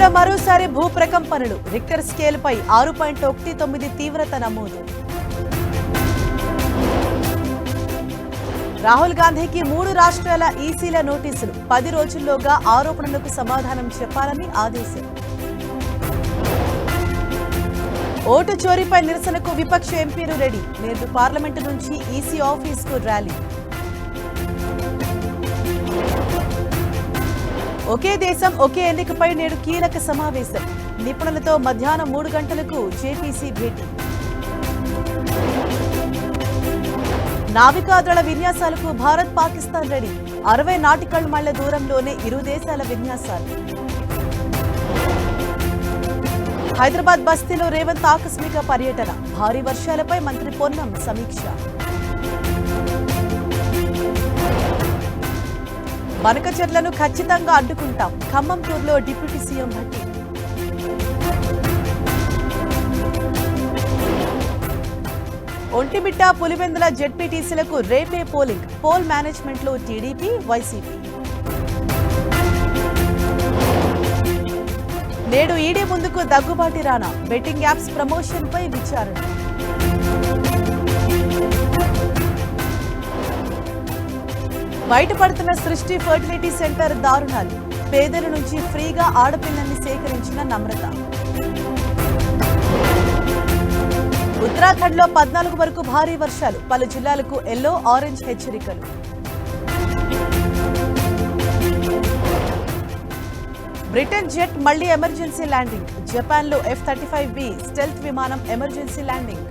ఏపీలో మరోసారి భూప్రకంపనలు రిక్టర్ స్కేల్పై 6.19 తీవ్రత నమోదు. రాహుల్ గాంధీకి 3 రాష్ట్రాల ఈసీల నోటీసులు 10 రోజుల్లోగా ఆరోపణలకు సమాధానం చెప్పాలని ఆదేశం. ఓటు చోరీపై నిరసనకు విపక్ష ఎంపీలు రెడీ. నేడు పార్లమెంటు నుంచి ఈసీ ఆఫీస్కు ర్యాలీ. ఒకే దేశం ఒకే ఎన్నికపై నేడు కీలక సమావేశం. నిపుణులతో మధ్యాహ్నం 3 గంటలకు జేపీసీ భేటీ. నావికాదళ విన్యాసాలకు భారత్ పాకిస్తాన్ రెడీ. 60 నాటికల్ మైళ్ల దూరంలోనే ఇరు దేశాల విన్యాసాలు. హైదరాబాద్ బస్తీలో రేవంత్ ఆకస్మిక పర్యటన. భారీ వర్షాలపై మంత్రి పొన్నం సమీక్ష. బనక చెట్లను ఖచ్చితంగా అడ్డుకుంటాం. ఖమ్మం టూర్లో డిప్యూటీ సీఎం భట్టి. ఒంటిమిట్ట పులివెందుల జెడ్పీటీసీలకు రేపే పోలింగ్. పోల్ మేనేజ్మెంట్లో టీడీపీ వైసీపీ. నేడు ఈడీ ముందుకు Daggubati Rana. Betting apps promotion పై విచారణ. బయటపడుతున్న సృష్టి ఫర్టిలిటీ సెంటర్ దారుణాలు. పేదల నుంచి ఫ్రీగా ఆడపిల్లల్ని సేకరించిన నమ్రత. ఉత్తరాఖండ్ లో 14 వరకు భారీ వర్షాలు. పలు జిల్లాలకు ఎల్లో ఆరెంజ్ హెచ్చరికలు. బ్రిటన్ జెట్ మళ్లీ ఎమర్జెన్సీ ల్యాండింగ్. జపాన్ లో F-35B స్టెల్త్ విమానం ఎమర్జెన్సీ ల్యాండింగ్.